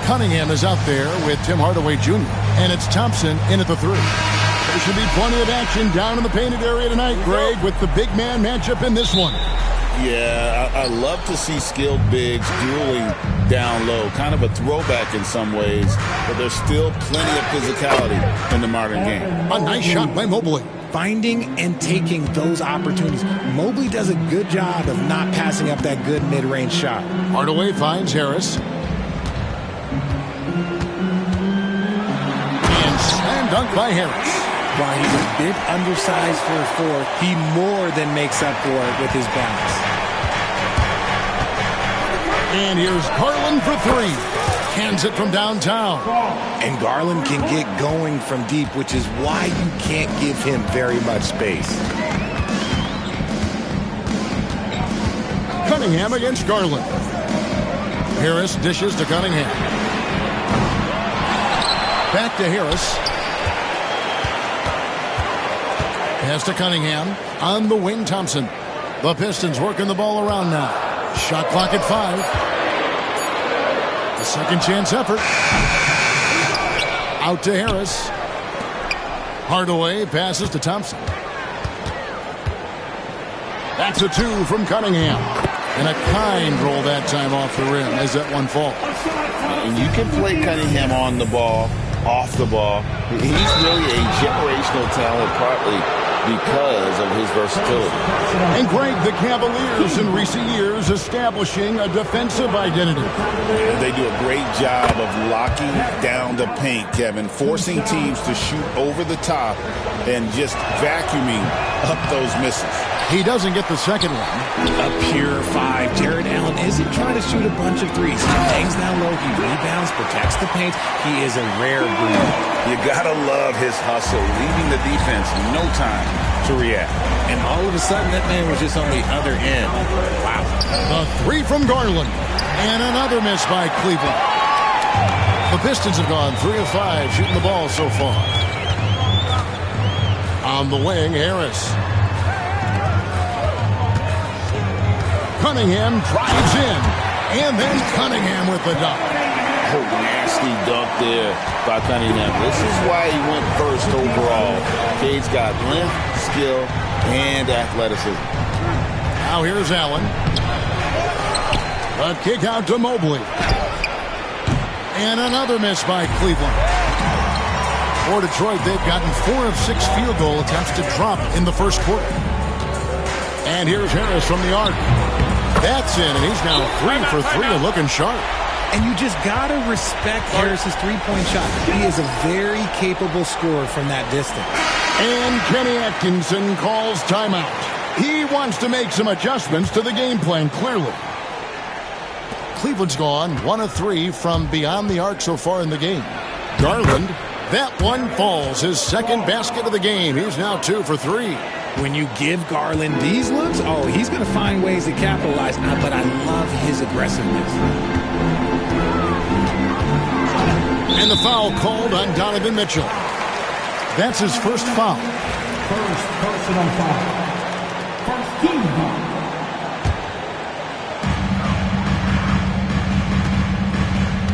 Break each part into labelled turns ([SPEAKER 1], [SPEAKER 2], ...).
[SPEAKER 1] Cunningham is out there with Tim Hardaway Jr. And it's Thompson in at the 3. There should be plenty of action down in the painted area tonight, Greg, with the big man matchup in this one.
[SPEAKER 2] Yeah, I love to see skilled bigs dueling down low. Kind of a throwback in some ways, but there's still plenty of physicality in the modern game.
[SPEAKER 1] A nice shot by Mobley.
[SPEAKER 3] Finding and taking those opportunities. Mobley does a good job of not passing up that good mid-range shot.
[SPEAKER 1] Hardaway finds Harris. And slam dunk by Harris.
[SPEAKER 3] While he's a bit undersized for a 4, he more than makes up for it with his balance.
[SPEAKER 1] And here's Garland for 3. Hands it from downtown.
[SPEAKER 3] And Garland can get going from deep, which is why you can't give him very much space.
[SPEAKER 1] Cunningham against Garland. Harris dishes to Cunningham. Back to Harris. Pass to Cunningham. On the wing, Thompson. The Pistons working the ball around now. Shot clock at 5. The second chance effort. Out to Harris. Hardaway passes to Thompson. That's a 2 from Cunningham. And a kind roll that time off the rim as that one falls.
[SPEAKER 2] And you can play Cunningham on the ball, off the ball. He's really a generational talent, partly because of his versatility.
[SPEAKER 1] And Greg, the Cavaliers in recent years establishing a defensive identity.
[SPEAKER 2] They do a great job of locking down the paint, Kevin, forcing teams to shoot over the top and just vacuuming up those misses.
[SPEAKER 1] He doesn't get the second one.
[SPEAKER 3] A pure 5. Jared Allen isn't trying to shoot a bunch of threes. He hangs down low, he rebounds, protects the paint. He is a rare breed.
[SPEAKER 2] You gotta love his hustle, leaving the defense no time to react.
[SPEAKER 3] And all of a sudden, that man was just on the other end. Wow.
[SPEAKER 1] The 3 from Garland. And another miss by Cleveland. The Pistons have gone 3 of 5 shooting the ball so far. On the wing, Harris. Cunningham drives in. And then Cunningham with the dunk.
[SPEAKER 2] Oh, nasty dunk there by Cunningham. This is why he went first overall. Cade's got length, skill, and athleticism.
[SPEAKER 1] Now here's Allen. A kick out to Mobley. And another miss by Cleveland. For Detroit, they've gotten 4 of 6 field goal attempts to drop in the first quarter. And here's Harris from the arc. That's in, and he's now 3 for 3 and looking sharp.
[SPEAKER 3] And you just got to respect Harris's three-point shot. He is a very capable scorer from that distance.
[SPEAKER 1] And Kenny Atkinson calls timeout. He wants to make some adjustments to the game plan, clearly. Cleveland's gone 1 of 3 from beyond the arc so far in the game. Garland, that one falls. His second basket of the game. He's now 2 for 3.
[SPEAKER 3] When you give Garland these looks, oh, he's going to find ways to capitalize. But I love his aggressiveness.
[SPEAKER 1] And the foul called on Donovan Mitchell. That's his first foul.
[SPEAKER 4] First personal foul. First team foul.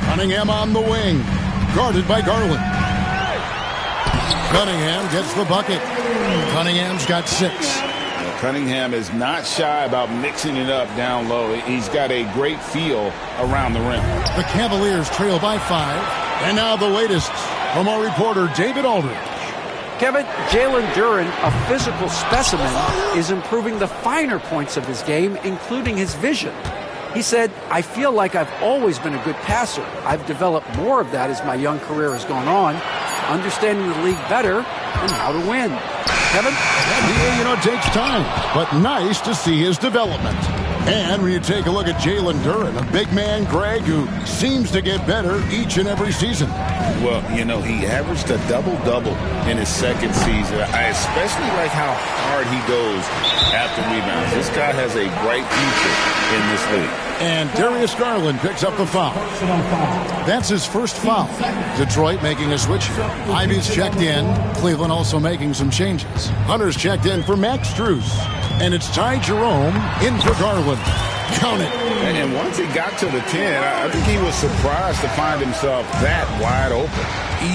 [SPEAKER 1] Cunningham on the wing. Guarded by Garland. Cunningham gets the bucket. Cunningham's got 6.
[SPEAKER 2] Cunningham is not shy about mixing it up down low. He's got a great feel around the rim.
[SPEAKER 1] The Cavaliers trail by 5. And now the latest from our reporter, David Aldridge.
[SPEAKER 5] Kevin, Jalen Duren, a physical specimen, is improving the finer points of his game, including his vision. He said, I feel like I've always been a good passer. I've developed more of that as my young career has gone on, understanding the league better and how to win. Kevin?
[SPEAKER 1] NBA, it takes time, but nice to see his development. And when you take a look at Jalen Duren, a big man, Greg, who seems to get better each and every season.
[SPEAKER 2] Well, he averaged a double-double in his second season. I especially like how hard he goes after rebounds. This guy has a bright future in this league.
[SPEAKER 1] And Darius Garland picks up the foul. That's his first foul. Detroit making a switch here. Ivy's checked in. Cleveland also making some changes. Hunter's checked in for Max Strus. And it's Ty Jerome in for Garland. Count it.
[SPEAKER 2] And once he got to the 10, I think he was surprised to find himself that wide open.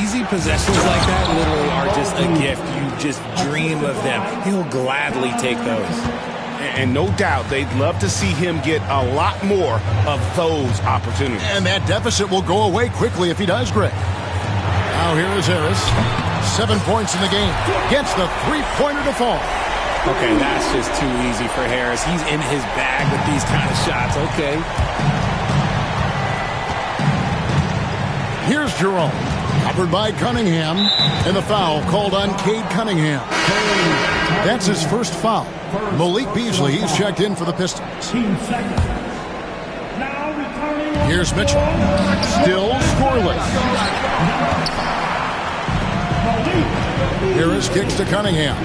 [SPEAKER 3] Easy possessions like that literally are just a gift. You just dream of them. He'll gladly take those.
[SPEAKER 2] And no doubt they'd love to see him get a lot more of those opportunities.
[SPEAKER 1] And that deficit will go away quickly if he does, Greg. Now here is Harris. 7 points in the game. Gets the three-pointer to fall.
[SPEAKER 3] Okay, that's just too easy for Harris. He's in his bag with these kind of shots. Okay.
[SPEAKER 1] Here's Jerome. Covered by Cunningham. And the foul called on Cade Cunningham. That's his first foul. Malik Beasley, he's checked in for the Pistons. Here's Mitchell. Still scoreless. Harris kicks to Cunningham.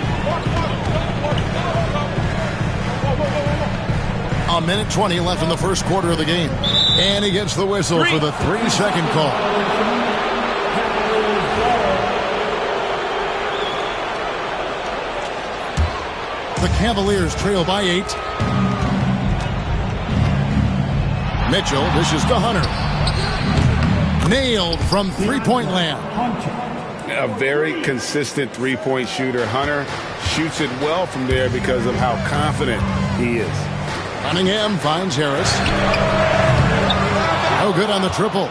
[SPEAKER 1] A minute 20 left in the first quarter of the game. And he gets the whistle for the 3-second call. The Cavaliers trail by 8. Mitchell dishes to Hunter. Nailed from three-point land.
[SPEAKER 2] A very consistent three-point shooter. Hunter shoots it well from there because of how confident he is.
[SPEAKER 1] Cunningham finds Harris. No good on the triple.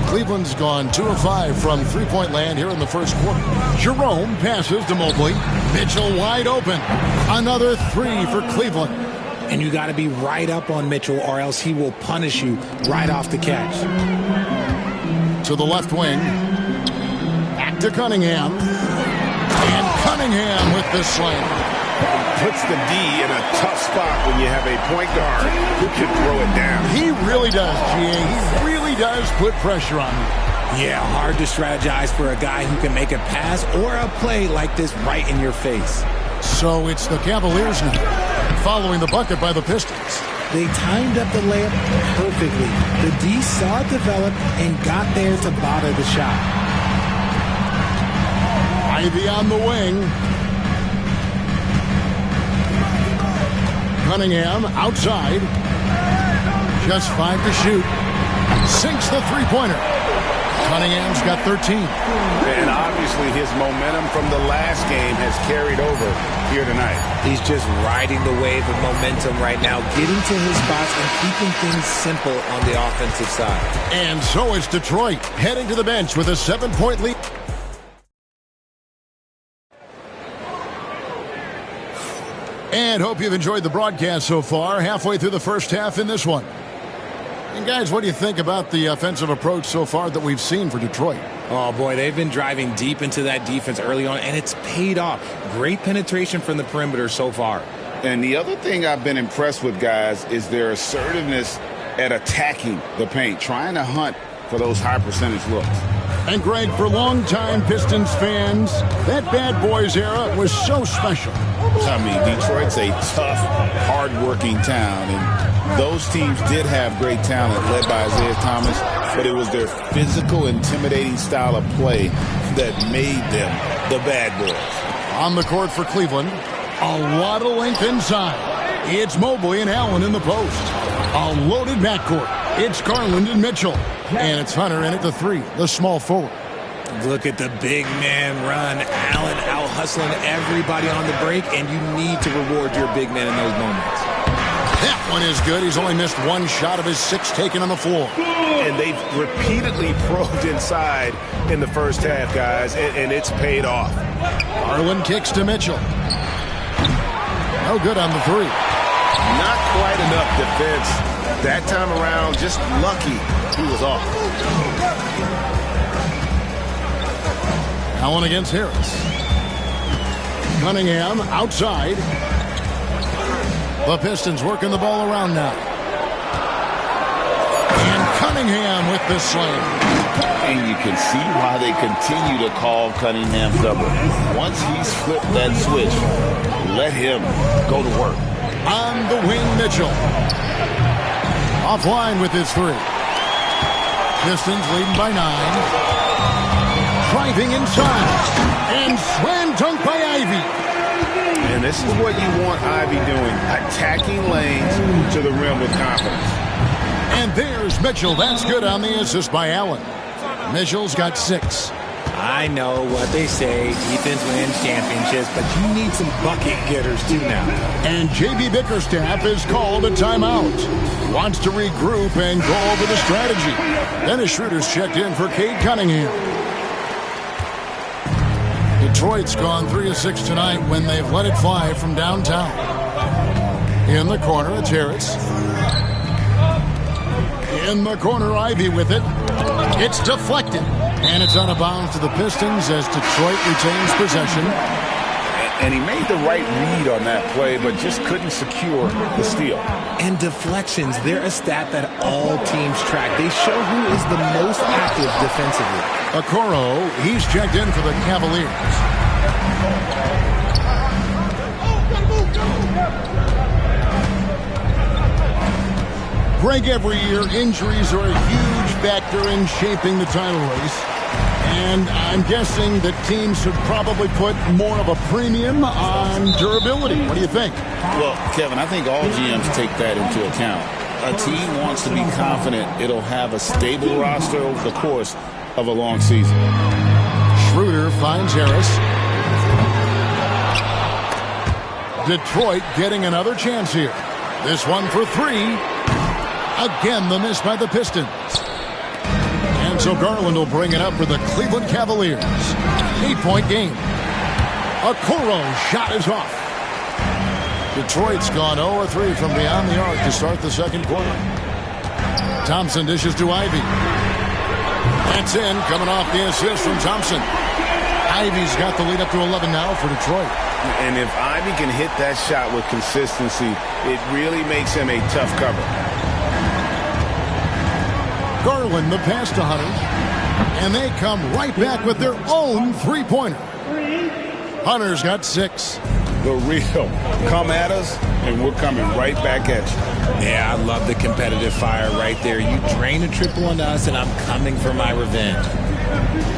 [SPEAKER 1] Cleveland's gone 2 of 5 from three-point land here in the first quarter. Jerome passes to Mobley. Mitchell wide open. Another 3 for Cleveland.
[SPEAKER 3] And you got to be right up on Mitchell or else he will punish you right off the catch.
[SPEAKER 1] To the left wing. Back to Cunningham. And Cunningham with the slam.
[SPEAKER 2] Puts the D in a tough spot when you have a point guard who can throw it down.
[SPEAKER 1] He really does, G.A. He really does put pressure on you.
[SPEAKER 3] Yeah, hard to strategize for a guy who can make a pass or a play like this right in your face.
[SPEAKER 1] So it's the Cavaliers now, following the bucket by the Pistons.
[SPEAKER 3] They timed up the layup perfectly. The D saw it develop and got there to bother the shot.
[SPEAKER 1] Ivy on the wing. Cunningham outside. Just 5 to shoot. Sinks the three-pointer. Cunningham's got 13.
[SPEAKER 2] And obviously his momentum from the last game has carried over here tonight.
[SPEAKER 3] He's just riding the wave of momentum right now, getting to his spots and keeping things simple on the offensive side.
[SPEAKER 1] And so is Detroit, heading to the bench with a 7-point lead. And hope you've enjoyed the broadcast so far. Halfway through the first half in this one. And guys, what do you think about the offensive approach so far that we've seen for Detroit?
[SPEAKER 3] Oh, boy, they've been driving deep into that defense early on, and it's paid off. Great penetration from the perimeter so far.
[SPEAKER 2] And the other thing I've been impressed with, guys, is their assertiveness at attacking the paint, trying to hunt for those high-percentage looks.
[SPEAKER 1] And, Greg, for longtime Pistons fans, that bad boys era was so special.
[SPEAKER 2] I mean, Detroit's a tough, hard-working town, and those teams did have great talent led by Isaiah Thomas, but it was their physical, intimidating style of play that made them the bad boys.
[SPEAKER 1] On the court for Cleveland, a lot of length inside. It's Mobley and Allen in the post. A loaded backcourt. It's Garland and Mitchell. And it's Hunter in at the 3, the small forward.
[SPEAKER 3] Look at the big man run. Allen out hustling everybody on the break, and you need to reward your big man in those moments.
[SPEAKER 1] That one is good. He's only missed 1 shot of his 6 taken on the floor.
[SPEAKER 2] And they've repeatedly probed inside in the first half, guys, and it's paid off.
[SPEAKER 1] Garland kicks to Mitchell. No good on the 3.
[SPEAKER 2] Not quite enough defense that time around. Just lucky he was off.
[SPEAKER 1] Allen against Harris. Cunningham outside. The Pistons working the ball around now. And Cunningham with the slam.
[SPEAKER 2] And you can see why they continue to call Cunningham double. Once he's flipped that switch, let him go to work.
[SPEAKER 1] On the wing, Mitchell. Offline with his 3. Pistons leading by 9. Driving inside. And slam dunk by Ivy.
[SPEAKER 2] And this is what you want Ivy doing, attacking lanes to the rim with confidence.
[SPEAKER 1] And there's Mitchell. That's good on the assist by Allen. Mitchell's got 6.
[SPEAKER 3] I know what they say, defense wins championships, but you need some bucket getters too now.
[SPEAKER 1] And J.B. Bickerstaff is called a timeout. Wants to regroup and go over the strategy. Dennis Schroeder's checked in for Cade Cunningham. Detroit's gone 3 of 6 tonight when they've let it fly from downtown. In the corner, it's Harris. In the corner, Ivy with it. It's deflected. And it's out of bounds to the Pistons as Detroit retains possession.
[SPEAKER 2] And he made the right read on that play, but just couldn't secure the steal.
[SPEAKER 3] And deflections, they're a stat that all teams track. They show who is the most active defensively.
[SPEAKER 1] Okoro, he's checked in for the Cavaliers. Greg, every year injuries are a huge factor in shaping the title race. And I'm guessing that teams should probably put more of a premium on durability. What do you think?
[SPEAKER 2] Well, Kevin, I think all GMs take that into account. A team wants to be confident it'll have a stable roster over the course of a long season.
[SPEAKER 1] Schroeder finds Harris. Detroit getting another chance here. This one for 3. Again, the miss by the Pistons. And so Garland will bring it up for the Cleveland Cavaliers. 8-point game. Okoro's shot is off. Detroit's gone 0-3 from beyond the arc to start the second quarter. Thompson dishes to Ivy. That's in, coming off the assist from Thompson. Ivy's got the lead up to 11 now for Detroit.
[SPEAKER 2] And if Ivy can hit that shot with consistency, it really makes him a tough cover.
[SPEAKER 1] Garland the pass to Hunter. And they come right back with their own three-pointer. Hunter's got 6.
[SPEAKER 2] The real. Come at us, and we're coming right back at you.
[SPEAKER 3] Yeah, I love the competitive fire right there. You drain a triple on us, and I'm coming for my revenge.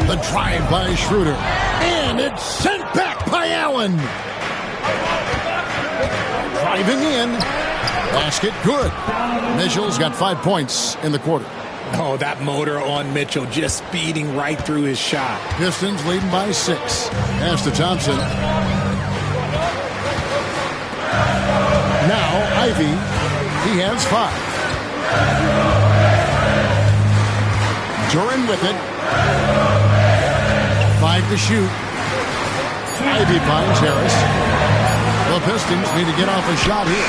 [SPEAKER 1] The drive by Schroeder. And it's sent back by Allen. Driving in. Basket good. Mitchell's got 5 points in the quarter.
[SPEAKER 3] Oh, that motor on Mitchell just speeding right through his shot.
[SPEAKER 1] Pistons leading by 6. Pass to Thompson. Now Ivy. He has 5. Duran with it. 5 to shoot. Ivy finds Harris. The Pistons need to get off a shot here.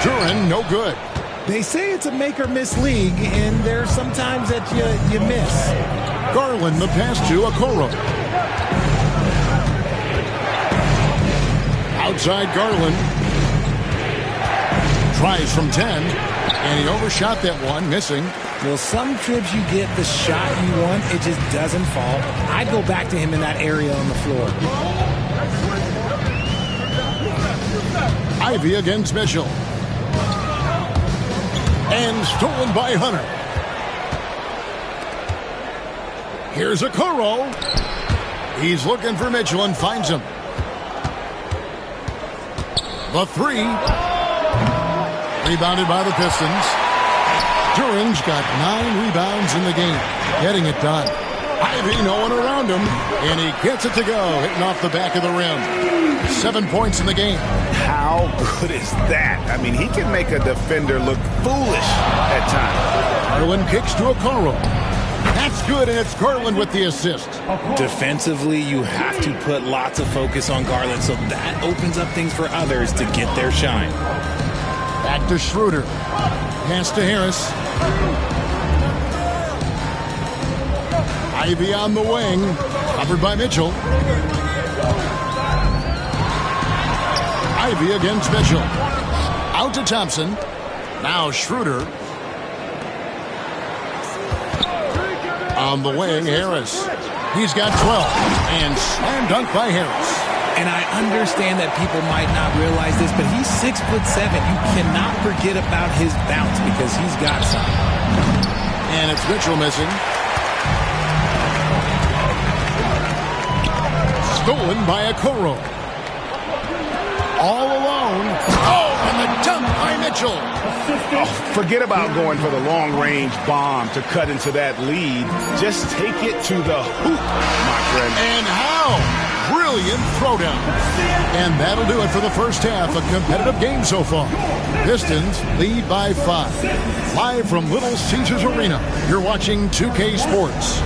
[SPEAKER 1] Duran, no good.
[SPEAKER 3] They say it's a make-or-miss league, and there are some times that you miss.
[SPEAKER 1] Garland, the pass to Okoro. Outside Garland. Tries from 10, and he overshot that one, missing.
[SPEAKER 3] Well, some trips you get the shot you want, it just doesn't fall. I'd go back to him in that area on the floor.
[SPEAKER 1] Ivy against Mitchell. And stolen by Hunter. Here's Okoro. He's looking for Mitchell and finds him. The 3. Rebounded by the Pistons. Duran's got 9 rebounds in the game. Getting it done. Ivy, no one around him. And he gets it to go. Hitting off the back of the rim. 7 points in the game.
[SPEAKER 2] How good is that? I mean, he can make a defender look foolish at times.
[SPEAKER 1] Garland kicks to Okoro. That's good, and it's Garland with the assist.
[SPEAKER 3] Defensively, you have to put lots of focus on Garland, so that opens up things for others to get their shine.
[SPEAKER 1] Back to Schroeder. Pass to Harris. Ivy on the wing. Covered by Mitchell. Ivy against Mitchell. Out to Thompson. Now Schroeder. On the wing, Harris. He's got 12. And slam dunk by Harris.
[SPEAKER 3] And I understand that people might not realize this, but he's 6'7". You cannot forget about his bounce because he's got some.
[SPEAKER 1] And it's Mitchell missing. Stolen by Okoro. all alone. Oh, and the dunk by Mitchell.
[SPEAKER 2] Oh, forget about going for the long-range bomb to cut into that lead. Just take it to the hoop, my friend.
[SPEAKER 1] And how? Brilliant throwdown. And that'll do it for the first half. A competitive game so far. Pistons lead by 5. Live from Little Caesars Arena, you're watching 2K Sports.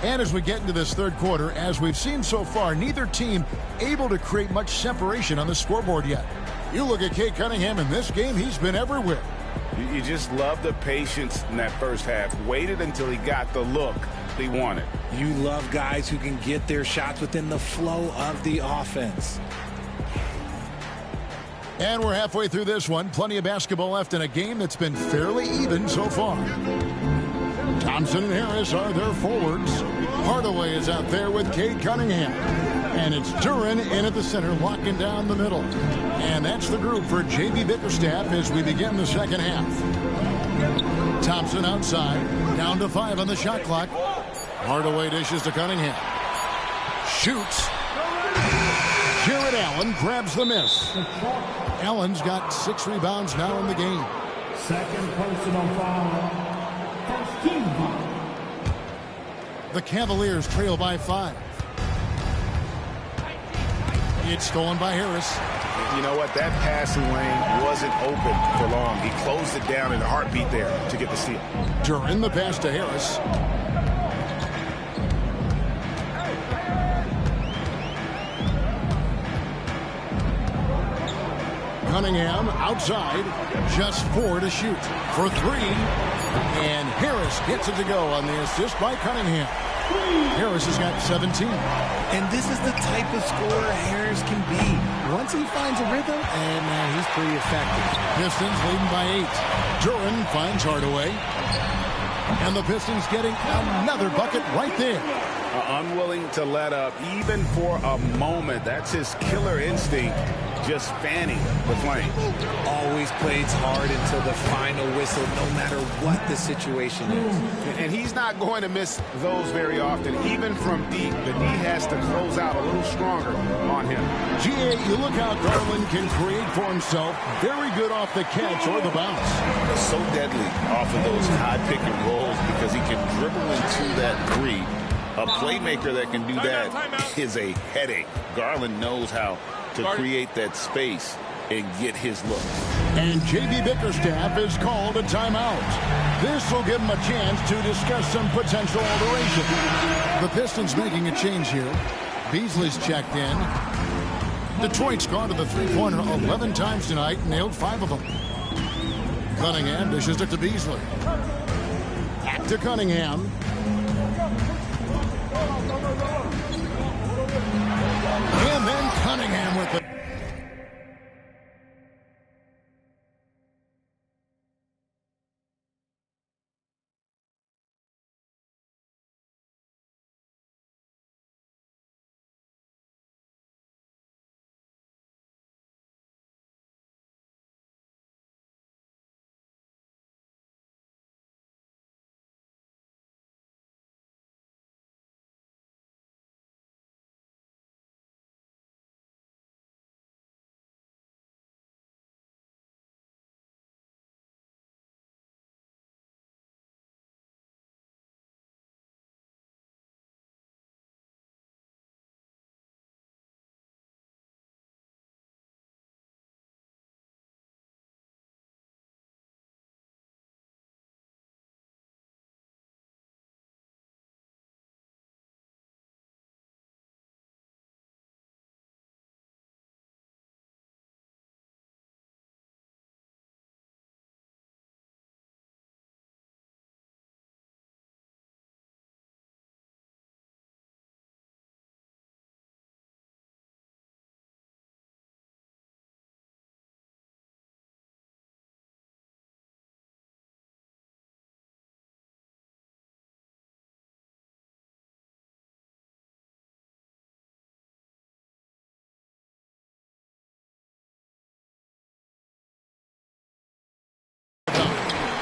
[SPEAKER 1] And as we get into this third quarter, as we've seen so far, neither team able to create much separation on the scoreboard yet. You look at Cade Cunningham in this game, he's been everywhere.
[SPEAKER 2] You just love the patience in that first half. Waited until he got the look he wanted.
[SPEAKER 3] You love guys who can get their shots within the flow of the offense.
[SPEAKER 1] And we're halfway through this one. Plenty of basketball left in a game that's been fairly even so far. Thompson and Harris are their forwards. Hardaway is out there with Cade Cunningham. And it's Duren in at the center, locking down the middle. And that's the group for J.B. Bickerstaff as we begin the second half. Thompson outside, down to 5 on the shot clock. Hardaway dishes to Cunningham. Shoots. Jared Allen grabs the miss. Allen's got 6 rebounds now in the game.
[SPEAKER 4] Second personal foul. First team foul.
[SPEAKER 1] The Cavaliers trail by 5. It's stolen by Harris.
[SPEAKER 2] You know what? That passing lane wasn't open for long. He closed it down in a heartbeat there to get the steal.
[SPEAKER 1] Duren the pass to Harris. Cunningham outside, just 4 to shoot for 3. And Harris gets it to go on the assist by Cunningham. Harris has got 17.
[SPEAKER 3] And this is the type of scorer Harris can be. Once he finds a rhythm, and he's pretty effective.
[SPEAKER 1] Pistons leading by 8. Duren finds Hardaway. And the Pistons getting another bucket right there.
[SPEAKER 2] Unwilling to let up even for a moment. That's his killer instinct, just fanning the flame.
[SPEAKER 3] Always plays hard until the final whistle, no matter what the situation is.
[SPEAKER 2] And he's not going to miss those very often, even from deep. The D has to close out a little stronger on him.
[SPEAKER 1] GA, you look how Garland can create for himself. Very good off the catch or the bounce.
[SPEAKER 2] So deadly off of those high pick and rolls because he can dribble into that 3. A playmaker that can do that is a headache. Garland knows how to create that space and get his look.
[SPEAKER 1] And J.B. Bickerstaff is called a timeout. This will give him a chance to discuss some potential alteration. The Pistons making a change here. Beasley's checked in. Detroit's gone to the three-pointer 11 times tonight and nailed 5 of them. Cunningham dishes it to Beasley. Back to Cunningham. And then Cunningham with it.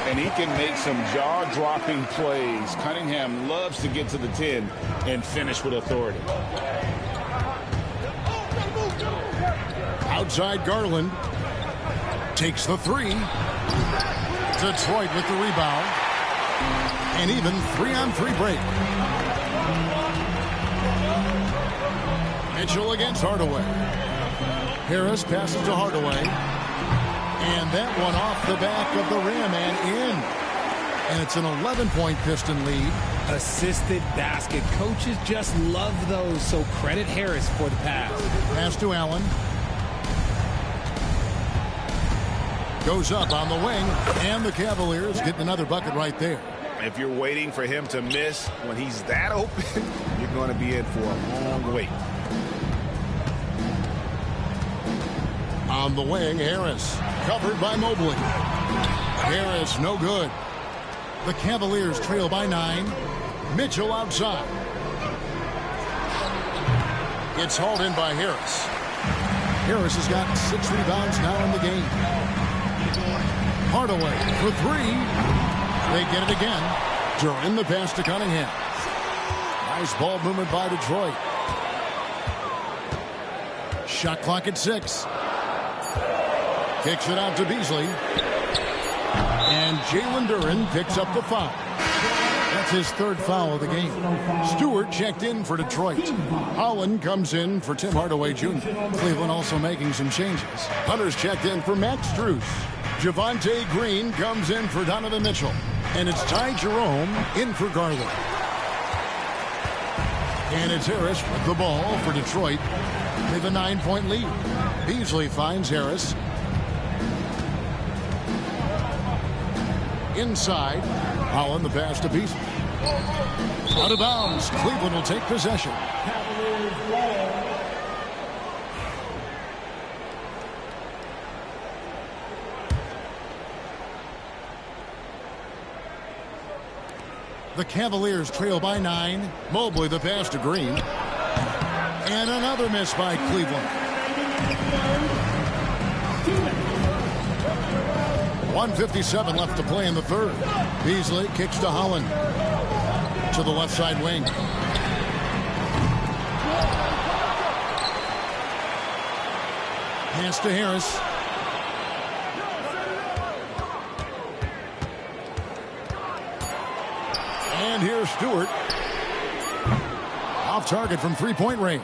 [SPEAKER 2] And he can make some jaw-dropping plays. Cunningham loves to get to the 10 and finish with authority.
[SPEAKER 1] Outside Garland. Takes the 3. Detroit with the rebound. And even 3-on-3 break. Mitchell against Hardaway. Harris passes to Hardaway. And that one off the back of the rim and in. And it's an 11-point Piston lead.
[SPEAKER 3] Assisted basket. Coaches just love those, so credit Harris for the pass.
[SPEAKER 1] Pass to Allen. Goes up on the wing, and the Cavaliers get another bucket right there.
[SPEAKER 2] If you're waiting for him to miss when he's that open, you're going to be in for a long wait.
[SPEAKER 1] On the wing, Harris. Covered by Mobley. Harris, no good. The Cavaliers trail by 9. Mitchell outside. It's hauled in by Harris. Harris has got 6 rebounds now in the game. Hardaway for 3. They get it again. Duran the pass to Cunningham. Nice ball movement by Detroit. Shot clock at 6. Kicks it out to Beasley. And Jalen Duran picks up the foul. That's his 3rd foul of the game. Stewart checked in for Detroit. Holland comes in for Tim Hardaway Jr. Cleveland also making some changes. Hunter's checked in for Max Strus. Javonte Green comes in for Donovan Mitchell. And it's Ty Jerome in for Garland. And it's Harris with the ball for Detroit. They have a 9-point lead. Beasley finds Harris. Inside. Holland the pass to Beasley. Out of bounds. Cleveland will take possession. The Cavaliers trail by 9. Mobley the pass to Green. And another miss by Cleveland. 1:57 left to play in the 3rd. Beasley kicks to Holland. To the left side wing. Pass to Harris. And here's Stewart. Off target from 3-point range.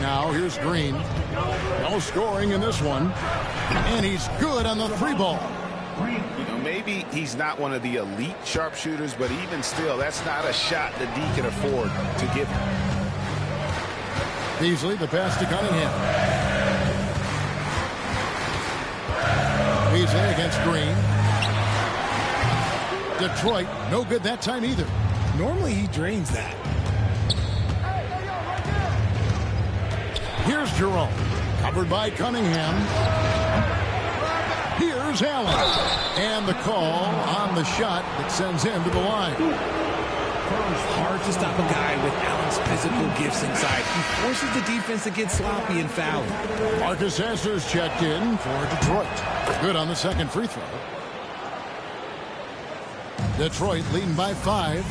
[SPEAKER 1] Now here's Green. No scoring in this one. And he's good on the 3-ball.
[SPEAKER 2] You know, maybe he's not one of the elite sharpshooters, but even still, that's not a shot that D can afford to give him.
[SPEAKER 1] Beasley, the pass to Cunningham. Beasley against Green. Detroit, no good that time either.
[SPEAKER 3] Normally he drains that.
[SPEAKER 1] Here's Jerome. Covered by Cunningham. Here's Allen. And the call on the shot that sends him to the line.
[SPEAKER 3] Hard to stop a guy with Allen's physical gifts inside. He forces the defense to get sloppy and foul.
[SPEAKER 1] Marcus Sasser's checked in for Detroit. Good on the 2nd free throw. Detroit leading by 5.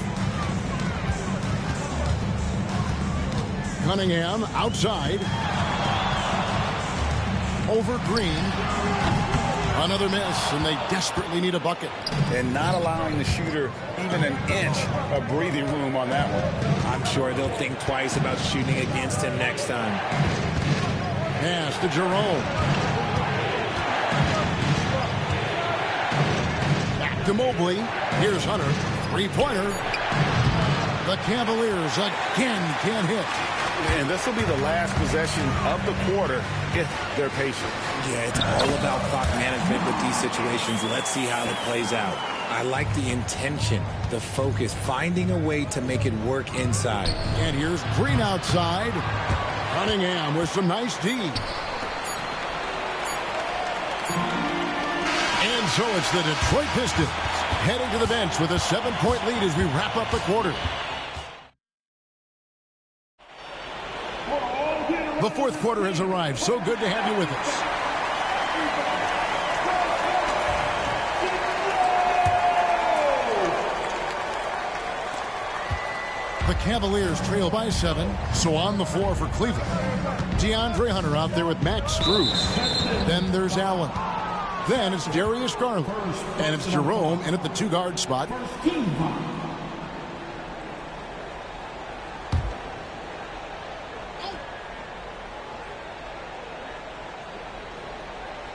[SPEAKER 1] Cunningham outside. Over Green. Another miss, and they desperately need a bucket.
[SPEAKER 2] And not allowing the shooter even an inch of breathing room on that one.
[SPEAKER 3] I'm sure they'll think twice about shooting against him next time.
[SPEAKER 1] Pass to Jerome. Back to Mobley. Here's Hunter. 3-pointer. The Cavaliers again can't hit.
[SPEAKER 2] And this will be the last possession of the quarter if they're patient.
[SPEAKER 3] Yeah, it's all about clock management with these situations. Let's see how it plays out. I like the intention, the focus, finding a way to make it work inside.
[SPEAKER 1] And here's Green outside. Cunningham with some nice D. And so it's the Detroit Pistons heading to the bench with a 7-point lead as we wrap up the quarter. The 4th quarter has arrived. So good to have you with us. The Cavaliers trail by 7, so on the floor for Cleveland. DeAndre Hunter out there with Max Strus. Then there's Allen. Then it's Darius Garland. And it's Jerome in at the 2-guard spot.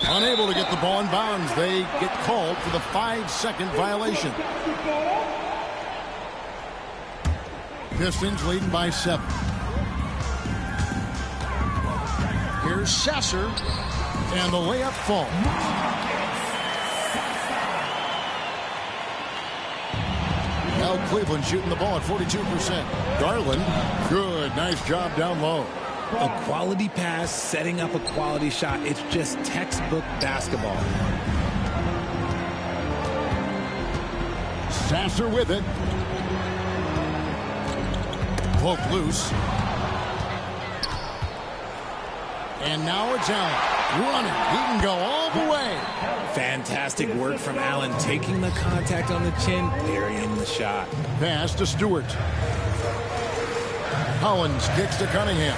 [SPEAKER 1] Unable to get the ball in bounds. They get called for the 5-second violation. Pistons leading by 7. Here's Sasser, and the layup falls. Now Cleveland shooting the ball at 42%. Garland, good, nice job down low.
[SPEAKER 3] A quality pass, setting up a quality shot. It's just textbook basketball.
[SPEAKER 1] Sasser with it. Poke loose. And now it's Allen running. He can go all the way.
[SPEAKER 3] Fantastic work from Allen, taking the contact on the chin, burying the shot.
[SPEAKER 1] Pass to Stewart. Collins kicks to Cunningham.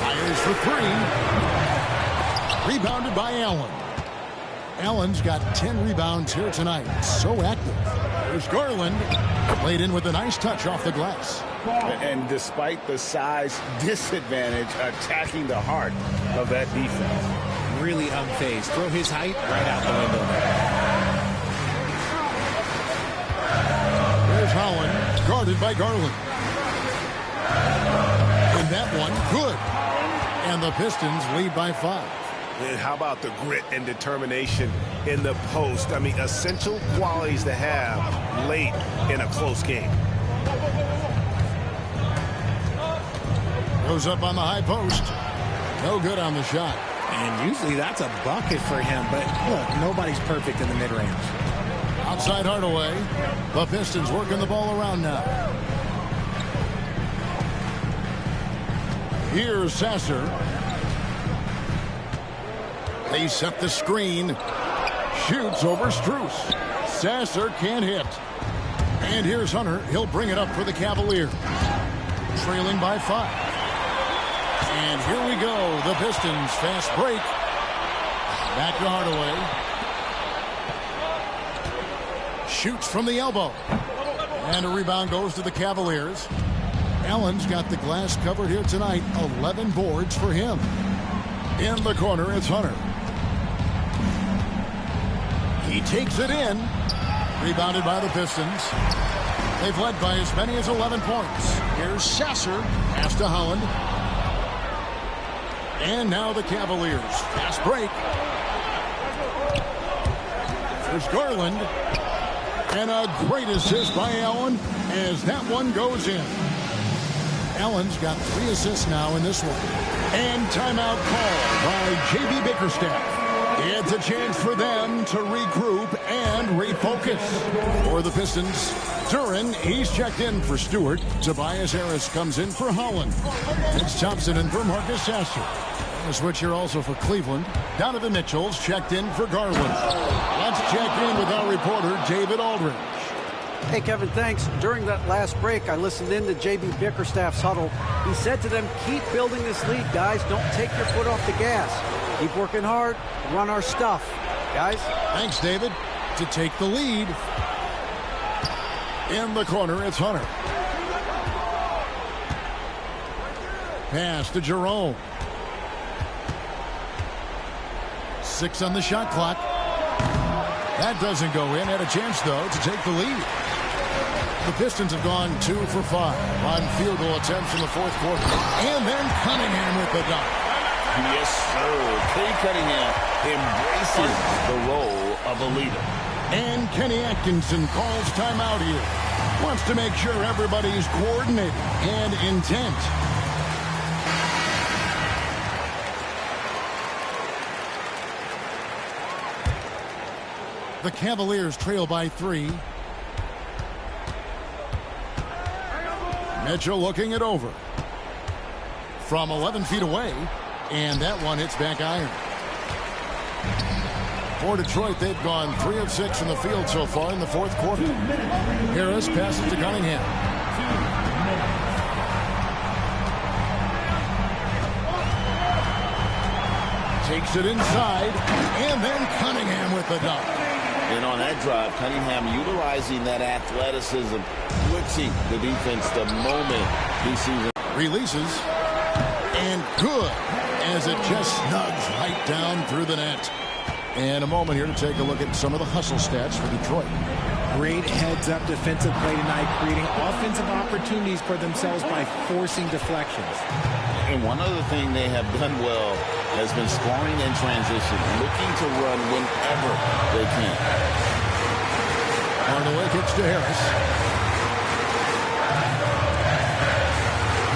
[SPEAKER 1] Fires for 3. Rebounded by Allen. Allen's got 10 rebounds here tonight. So active. There's Garland. Played in with a nice touch off the glass.
[SPEAKER 2] And despite the size disadvantage, attacking the heart of that defense.
[SPEAKER 3] Really unfazed. Throw his height right out the window.
[SPEAKER 1] There's Holland, guarded by Garland. And that one, good. And the Pistons lead by 5.
[SPEAKER 6] And how about the grit and determination in the post? I mean, essential qualities to have late in a close game.
[SPEAKER 1] Goes up on the high post. No good on the shot.
[SPEAKER 3] And usually that's a bucket for him, but look, nobody's perfect in the mid-range.
[SPEAKER 1] Outside Hardaway. The Pistons working the ball around now. Here's Sasser. They set the screen. Shoots over Strus. Sasser can't hit. And here's Hunter. He'll bring it up for the Cavaliers. Trailing by 5. And here we go. The Pistons fast break. Back to Hardaway. Shoots from the elbow. And a rebound goes to the Cavaliers. Allen's got the glass covered here tonight. 11 boards for him. In the corner, it's Hunter. He takes it in. Rebounded by the Pistons. They've led by as many as 11 points. Here's Sasser. Pass to Holland. And now the Cavaliers. Fast break. There's Garland. And a great assist by Allen as that one goes in. Allen's got 3 assists now in this one. And timeout call by J.B. Bickerstaff. It's a chance for them to regroup and refocus. For the Pistons, Duran, he's checked in for Stewart. Tobias Harris comes in for Holland. It's Thompson in for Marcus Sasser. A switch here also for Cleveland. Donovan Mitchell's checked in for Garland. Let's check in with our reporter, David Aldridge.
[SPEAKER 5] Hey, Kevin, thanks. During that last break, I listened in to J.B. Bickerstaff's huddle. He said to them, keep building this lead, guys. Don't take your foot off the gas. Keep working hard. Run our stuff, guys.
[SPEAKER 1] Thanks, David. To take the lead. In the corner, it's Hunter. Pass to Jerome. 6 on the shot clock. That doesn't go in. Had a chance, though, to take the lead. The Pistons have gone 2 for 5 on field goal attempts in the fourth quarter. And then Cunningham with the dunk.
[SPEAKER 2] Yes, sir. Kenny Cunningham embraces the role of a leader.
[SPEAKER 1] And Kenny Atkinson calls timeout here. Wants to make sure everybody's coordinated and intent. The Cavaliers trail by 3. Mitchell looking it over. From 11 feet away. And that one hits back iron. For Detroit, they've gone 3 of 6 in the field so far in the fourth quarter. Harris passes to Cunningham. Takes it inside, and then Cunningham with the dunk.
[SPEAKER 7] And on that drive, Cunningham utilizing that athleticism, blitzing the defense the moment he sees it.
[SPEAKER 1] Releases, and good, as it just snugs right down through the net. And a moment here to take a look at some of the hustle stats for Detroit.
[SPEAKER 3] Great heads-up defensive play tonight, creating offensive opportunities for themselves by forcing deflections.
[SPEAKER 7] And one other thing they have done well has been scoring in transition, looking to run whenever they can.
[SPEAKER 1] Hardaway kicks to Harris.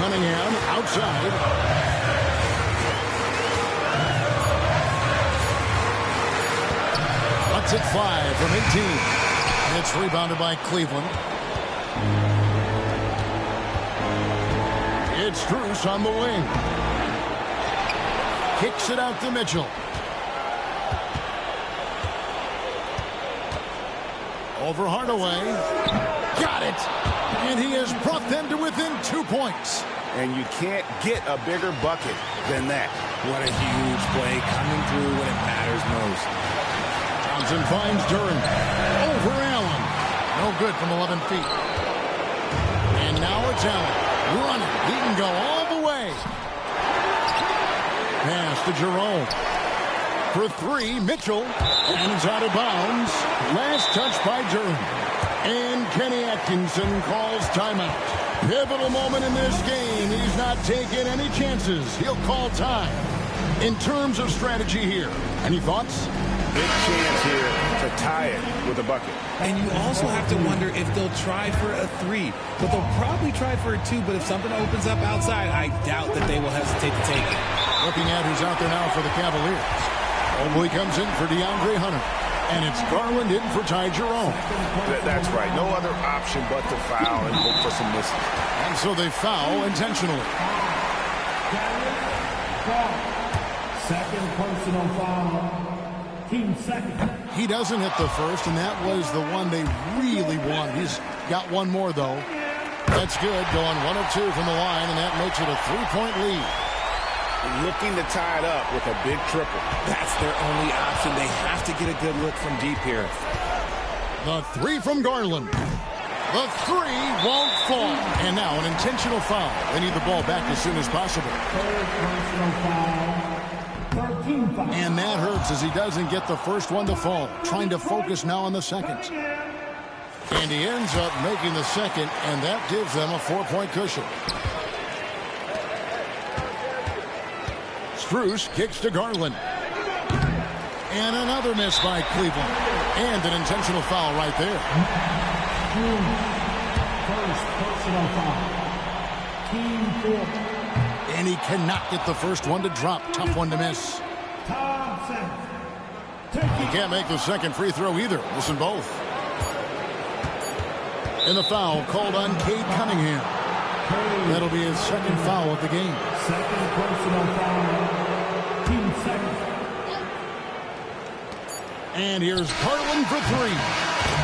[SPEAKER 1] Cunningham outside. Lets it fly from 18. It's rebounded by Cleveland. It's Strus on the wing. Kicks it out to Mitchell. Over Hardaway. Got it. And he has brought them to within 2 points.
[SPEAKER 6] And you can't get a bigger bucket than that.
[SPEAKER 3] What a huge play coming through when it matters most.
[SPEAKER 1] Johnson finds Duran. Over Allen. No good from 11 feet. And now it's Allen. Running. He can go all the way. Pass to Jerome. For 3, Mitchell. And it's out of bounds. Last touch by Duran. And Kenny Atkinson calls timeout. Pivotal moment in this game. He's not taking any chances. He'll call time. In terms of strategy here, any thoughts?
[SPEAKER 6] Big chance here to tie it with a bucket.
[SPEAKER 3] And you also have to wonder if they'll try for a 3. But they'll probably try for a 2. But if something opens up outside, I doubt that they will hesitate to take it.
[SPEAKER 1] Looking at who's out there now for the Cavaliers. Mobley comes in for DeAndre Hunter. And it's Garland in for Ty Jerome.
[SPEAKER 6] That's right. No other option but to foul and hope for some misses.
[SPEAKER 1] And so they foul intentionally.
[SPEAKER 4] Second personal foul. Team second.
[SPEAKER 1] He doesn't hit the first, and that was the one they really wanted. He's got one more, though. That's good. Going 1 of 2 from the line, and that makes it a 3-point lead.
[SPEAKER 6] Looking to tie it up with a big triple.
[SPEAKER 3] That's their only option. They have to get a good look from deep here.
[SPEAKER 1] The 3 from Garland. The 3 won't fall. And now an intentional foul. They need the ball back as soon as possible.
[SPEAKER 4] Third personal foul. 13 foul.
[SPEAKER 1] And that hurts as he doesn't get the first one to fall. Trying to focus now on the second. And he ends up making the second, and that gives them a 4-point cushion. Strus kicks to Garland. And another miss by Cleveland. And an intentional foul right there.
[SPEAKER 4] First personal foul. Team 4.
[SPEAKER 1] And he cannot get the first one to drop. Tough one to miss.
[SPEAKER 4] Thompson.
[SPEAKER 1] He can't make the second free throw either. Listen both. And the foul called on Cade Cunningham. That'll be his second foul of the game.
[SPEAKER 4] Second personal foul. Team second.
[SPEAKER 1] And here's Garland for 3.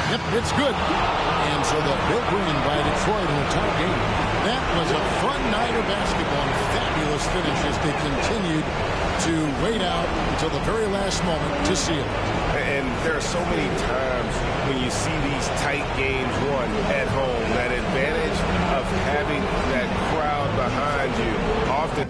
[SPEAKER 1] Yep, it's good. And so the big win by Detroit in a tight game. That was a fun night of basketball. Fabulous finish as they continued to wait out until the very last moment to seal it.
[SPEAKER 6] And there are so many times when you see these tight games won at home, that advantage of having that crowd behind you often.